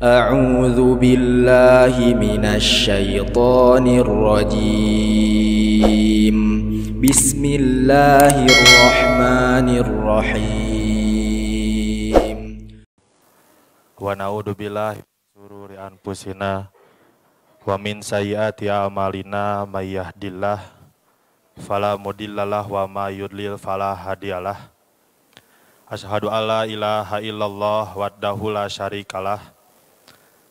أعوذ بالله من الشيطان الرجيم بسم الله الرحمن الرحيم Wa na'udzu billahi min syururi anfusina wa min sayyiati a'malina may yahdihillah fala mudhillalah wa may yudlil fala hadiyalah. Asyhadu alla ilaha illallah wahdahu la syarikalah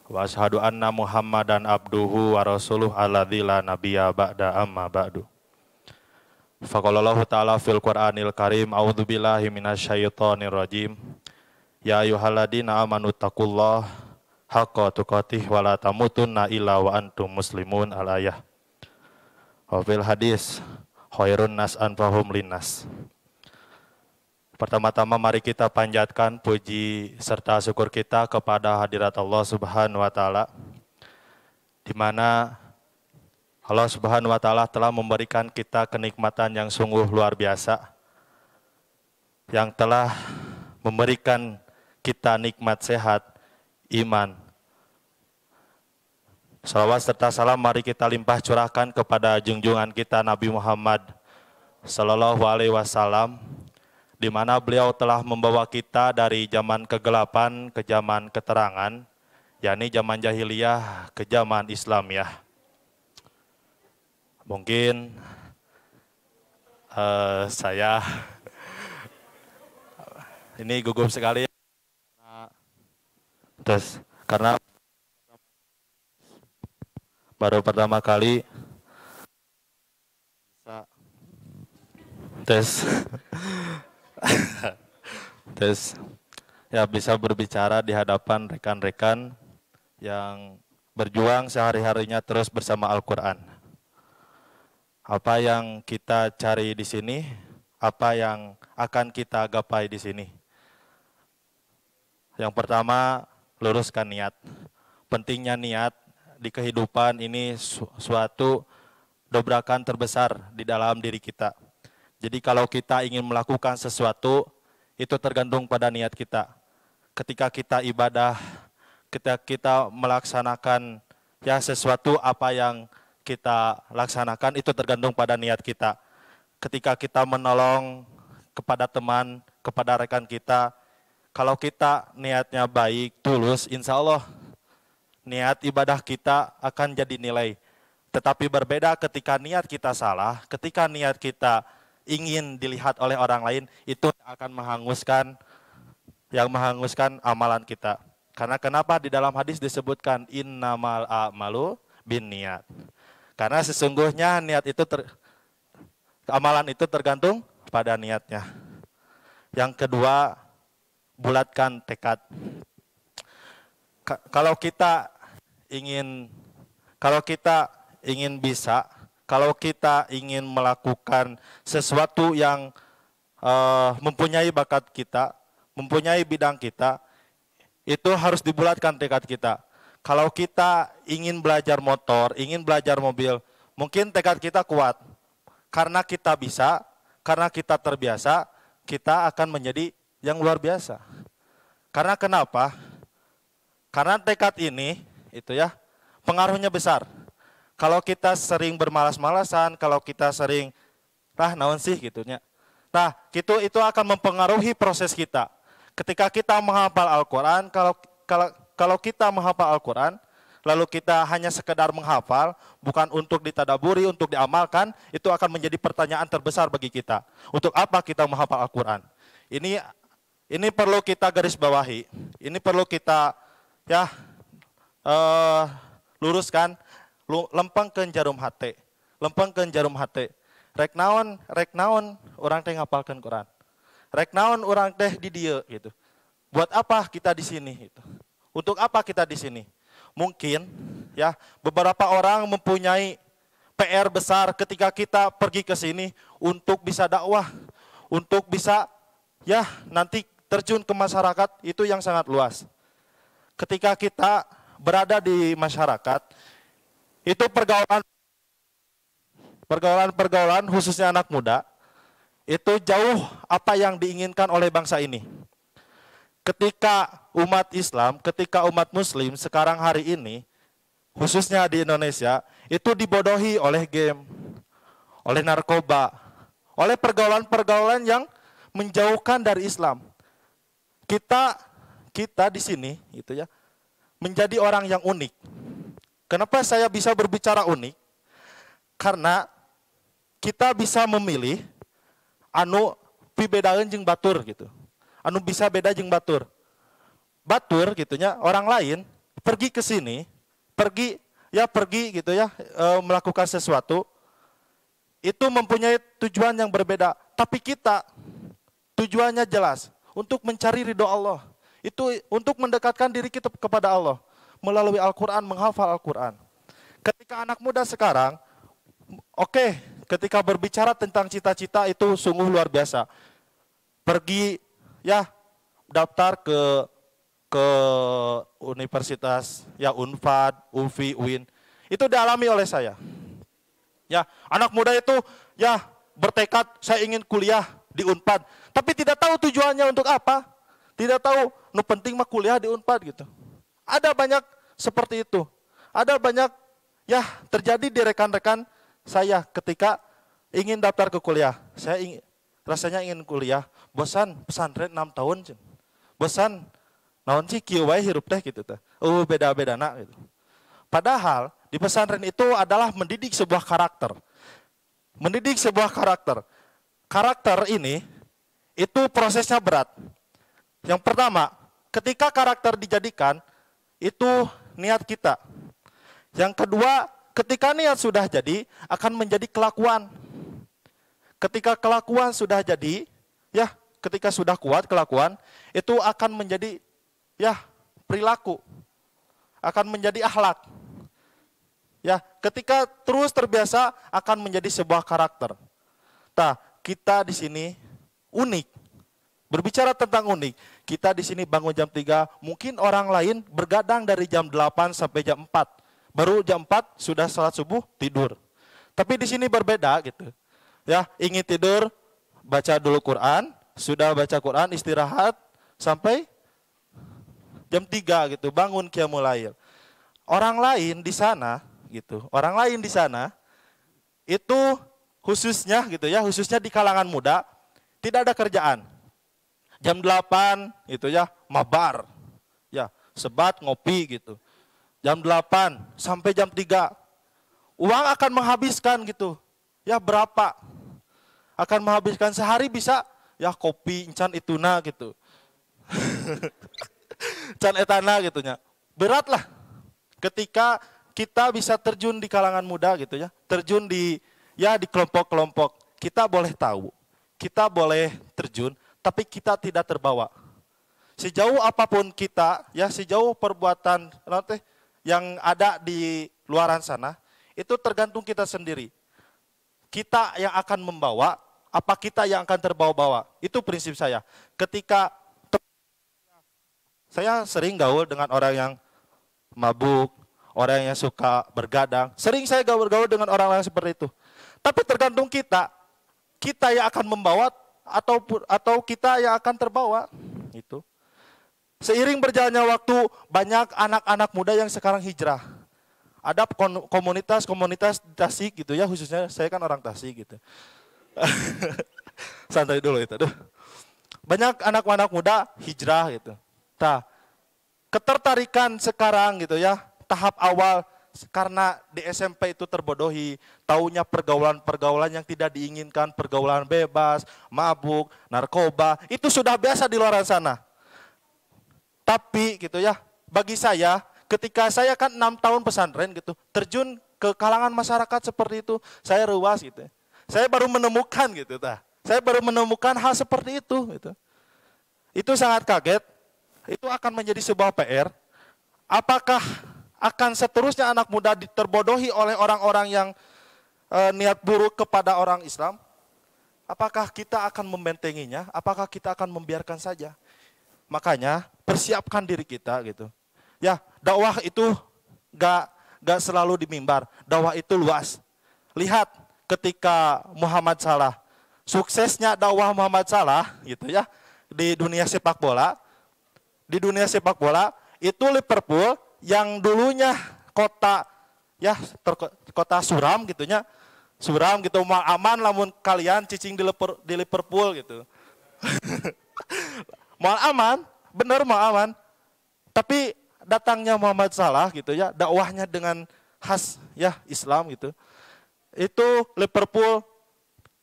wa asyhadu anna Muhammadan abduhu wa rasuluh alladzi la nabiyya ba'da amma ba'du. Faqalallahu ta'ala fil Qur'anil Karim a'udzu billahi minasyaitonir rajim. Ya ayyuhalladzina amanu taqullaha haqqa tuqatih wa la tamutunna illa wa antum muslimun al-ayah. Wa fil hadis khairun nas anfahum linnas. Pertama-tama mari kita panjatkan puji serta syukur kita kepada hadirat Allah Subhanahu wa taala, di mana Allah Subhanahu wa taala telah memberikan kita kenikmatan yang sungguh luar biasa, yang telah memberikan kita nikmat sehat, iman. Salawat serta salam mari kita limpah curahkan kepada junjungan kita Nabi Muhammad Sallallahu Alaihi Wasallam, di mana beliau telah membawa kita dari zaman kegelapan ke zaman keterangan, yakni zaman jahiliyah ke zaman Islamiyah. Mungkin saya ini gugup sekali. Terus karena baru pertama kali tes ya bisa berbicara di hadapan rekan-rekan yang berjuang sehari-harinya terus bersama Al-Qur'an. Apa yang kita cari di sini, apa yang akan kita gapai di sini? Yang pertama, luruskan niat. Pentingnya niat di kehidupan ini suatu dobrakan terbesar di dalam diri kita. Jadi kalau kita ingin melakukan sesuatu, itu tergantung pada niat kita. Ketika kita ibadah, ketika kita melaksanakan sesuatu apa yang kita laksanakan, itu tergantung pada niat kita. Ketika kita menolong kepada teman, kepada rekan kita, kalau kita niatnya baik, tulus, insya Allah niat ibadah kita akan jadi nilai. Tetapi berbeda ketika niat kita salah, ketika niat kita ingin dilihat oleh orang lain, itu akan menghanguskan amalan kita. Karena kenapa di dalam hadis disebutkan innamal a'malu binniyat. Karena sesungguhnya amalan itu tergantung pada niatnya. Yang kedua, bulatkan tekad. Kalau kita ingin bisa, kalau kita ingin melakukan sesuatu yang mempunyai bakat kita, mempunyai bidang kita, itu harus dibulatkan tekad kita. Kalau kita ingin belajar motor, ingin belajar mobil, mungkin tekad kita kuat. Karena kita bisa, karena kita terbiasa, kita akan menjadi yang luar biasa. Karena kenapa? Karena tekad ini pengaruhnya besar. Kalau kita sering bermalas-malasan, kalau kita sering naon sih gitunya. Nah, itu akan mempengaruhi proses kita. Ketika kita menghafal Al-Qur'an, kalau kita menghafal Al-Qur'an, lalu kita hanya sekedar menghafal, bukan untuk ditadaburi, untuk diamalkan, itu akan menjadi pertanyaan terbesar bagi kita. Untuk apa kita menghafal Al-Qur'an? Ini perlu kita garis bawahi, ini perlu kita luruskan, lempengkeun jarum hate, Rek naon orang teh ngapalkeun Quran. Rek naon orang teh di dieu gitu. Buat apa kita di sini gitu. Untuk apa kita di sini? Mungkin beberapa orang mempunyai PR besar ketika kita pergi ke sini untuk bisa dakwah, untuk bisa nanti terjun ke masyarakat, itu yang sangat luas. Ketika kita berada di masyarakat, itu pergaulan pergaulan-pergaulan khususnya anak muda, itu jauh apa yang diinginkan oleh bangsa ini. Ketika umat Islam, ketika umat Muslim sekarang hari ini, khususnya di Indonesia, itu dibodohi oleh game, oleh narkoba, oleh pergaulan-pergaulan yang menjauhkan dari Islam. Kita di sini, gitu ya, menjadi orang yang unik. Kenapa saya bisa berbicara unik? Karena kita bisa memilih anu pibedaeun jeung batur gitu. Anu bisa beda jeung batur. Batur gitunya, orang lain pergi ke sini, pergi gitu ya, melakukan sesuatu itu mempunyai tujuan yang berbeda, tapi kita tujuannya jelas, untuk mencari ridho Allah. Itu untuk mendekatkan diri kita kepada Allah melalui Al-Qur'an, menghafal Al-Qur'an. Ketika anak muda sekarang, oke, ketika berbicara tentang cita-cita itu sungguh luar biasa. Pergi ya daftar ke universitas ya, Unpad, UFI, UIN. Itu dialami oleh saya. Ya, anak muda itu ya bertekad saya ingin kuliah di Unpad, tapi tidak tahu tujuannya untuk apa. Tidak tahu, nu penting mah kuliah di Unpad gitu. Ada banyak seperti itu. Ada banyak ya terjadi di rekan-rekan saya ketika ingin daftar ke kuliah. Rasanya ingin kuliah, bosan pesantren 6 tahun. Bosan naon sih kieu wae hirup teh gitu teh. Beda-bedana gitu. Padahal di pesantren itu adalah mendidik sebuah karakter. Mendidik sebuah karakter. Karakter ini itu prosesnya berat. Yang pertama, ketika karakter dijadikan itu niat kita. Yang kedua, ketika niat sudah jadi akan menjadi kelakuan. Ketika kelakuan sudah jadi, ya, ketika sudah kuat kelakuan, itu akan menjadi ya perilaku. Akan menjadi akhlak. Ya, ketika terus terbiasa akan menjadi sebuah karakter. Nah, kita di sini unik. Berbicara tentang unik, kita di sini bangun jam 3, mungkin orang lain bergadang dari jam 8 sampai jam 4. Baru jam 4 sudah salat subuh tidur. Tapi di sini berbeda gitu. Ya, ingin tidur, baca dulu Quran, sudah baca Quran, istirahat sampai jam 3 gitu, bangun qiyamul lail. Orang lain di sana gitu. Orang lain di sana itu khususnya gitu ya, khususnya di kalangan muda tidak ada kerjaan. Jam 8 itu ya mabar. Ya, sebat ngopi gitu. Jam 8 sampai jam 3. Uang akan menghabiskan gitu. Ya berapa? Akan menghabiskan sehari bisa ya kopi encan ituna gitu. Can etana gitunya. Beratlah ketika kita bisa terjun di kalangan muda gitu ya. Terjun di kelompok-kelompok. Kita boleh tahu, kita boleh terjun, tapi kita tidak terbawa. Sejauh apapun kita, ya sejauh perbuatan yang ada di luaran sana, itu tergantung kita sendiri. Kita yang akan membawa, apa kita yang akan terbawa-bawa. Itu prinsip saya. Ketika saya sering gaul dengan orang yang mabuk, orang yang suka bergadang. Sering saya gaul-gaul dengan orang-orang seperti itu. Tapi tergantung kita yang akan membawa atau kita yang akan terbawa. Itu. Seiring berjalannya waktu, banyak anak-anak muda yang sekarang hijrah. Ada komunitas-komunitas Tasik gitu ya, khususnya saya kan orang Tasik gitu. Santai dulu itu. Banyak anak-anak muda hijrah gitu. Nah, ketertarikan sekarang gitu ya, tahap awal karena di SMP itu terbodohi, taunya pergaulan-pergaulan yang tidak diinginkan, pergaulan bebas, mabuk, narkoba, itu sudah biasa di luar sana. Tapi gitu ya, bagi saya ketika saya kan 6 tahun pesantren gitu, terjun ke kalangan masyarakat seperti itu, saya ruas gitu. Saya baru menemukan gitu, saya baru menemukan hal seperti itu gitu. Itu sangat kaget. Itu akan menjadi sebuah PR. Apakah akan seterusnya anak muda terbodohi oleh orang-orang yang niat buruk kepada orang Islam? Apakah kita akan membentenginya? Apakah kita akan membiarkan saja? Makanya persiapkan diri kita gitu. Ya, dakwah itu gak selalu di mimbar. Dakwah itu luas. Lihat ketika Muhammad Salah, suksesnya dakwah Muhammad Salah gitu ya di dunia sepak bola. Di dunia sepak bola itu Liverpool yang dulunya kota ya kota suram gitunya. Suram gitu mau aman lamun kalian cicing di Liverpool gitu. Mau aman, bener mau aman. Tapi datangnya Muhammad Salah gitu ya, dakwahnya dengan khas ya Islam gitu. Itu Liverpool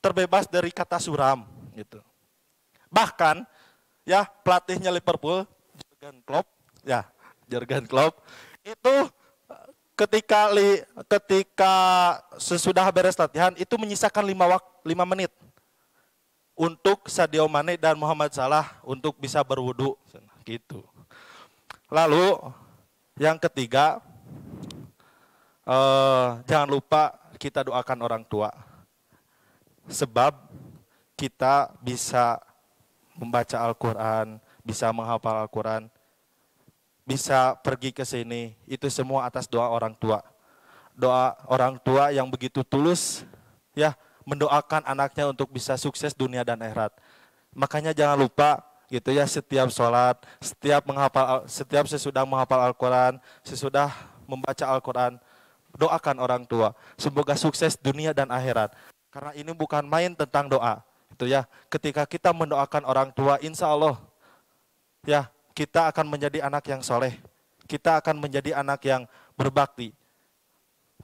terbebas dari kata suram gitu. Bahkan ya pelatihnya Liverpool Jurgen Klopp itu ketika sesudah beres latihan itu menyisakan 5 menit untuk Sadio Mane dan Muhammad Salah untuk bisa berwudu gitu. Lalu yang ketiga, jangan lupa kita doakan orang tua. Sebab kita bisa membaca Al-Quran, bisa menghafal Al-Quran, bisa pergi ke sini, itu semua atas doa orang tua. Doa orang tua yang begitu tulus, ya mendoakan anaknya untuk bisa sukses dunia dan akhirat. Makanya jangan lupa gitu ya, setiap sholat, setiap sesudah menghafal Al-Quran, sesudah membaca Al-Quran, doakan orang tua. Semoga sukses dunia dan akhirat. Karena ini bukan main tentang doa. Itu ya, ketika kita mendoakan orang tua, insya Allah ya kita akan menjadi anak yang soleh. Kita akan menjadi anak yang berbakti.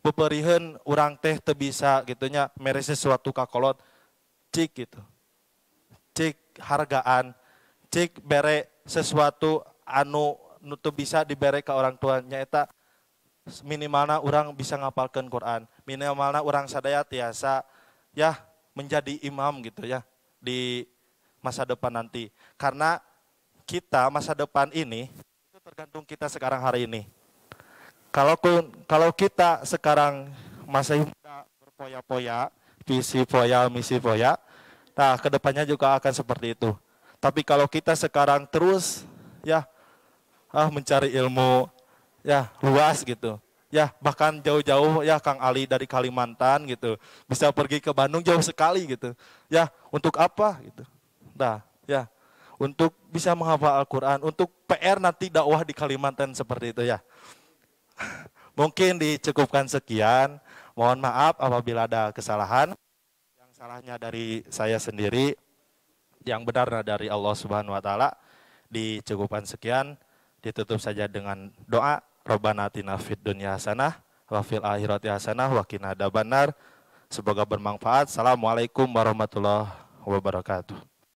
Beberiheun urang teh teu bisa gitunya mere sesuatu ka kolot, cik gitu. Cik hargaan, cik bere sesuatu anu teu bisa dibere ka orang tuanya eta minimalna urang bisa ngapalkeun Quran. Minimalna urang sadaya tiasa ya menjadi imam gitu ya di masa depan nanti. Karena kita masa depan ini itu tergantung kita sekarang hari ini. Kalau kita sekarang masih muda berpoya-poya, visi poya, misi poya, nah kedepannya juga akan seperti itu. Tapi kalau kita sekarang terus ya mencari ilmu ya luas gitu, ya bahkan jauh-jauh ya Kang Ali dari Kalimantan gitu, bisa pergi ke Bandung jauh sekali gitu, ya untuk apa gitu, nah ya untuk bisa menghafal Al-Quran, untuk PR nanti dakwah di Kalimantan seperti itu ya. Mungkin dicukupkan sekian. Mohon maaf apabila ada kesalahan. Yang salahnya dari saya sendiri, yang benar dari Allah Subhanahu wa taala. Dicukupkan sekian. Ditutup saja dengan doa. Rabbana atina fid dunya hasanah wa fil akhirati hasanah wa qina adzabannar. Semoga bermanfaat. Assalamualaikum warahmatullahi wabarakatuh.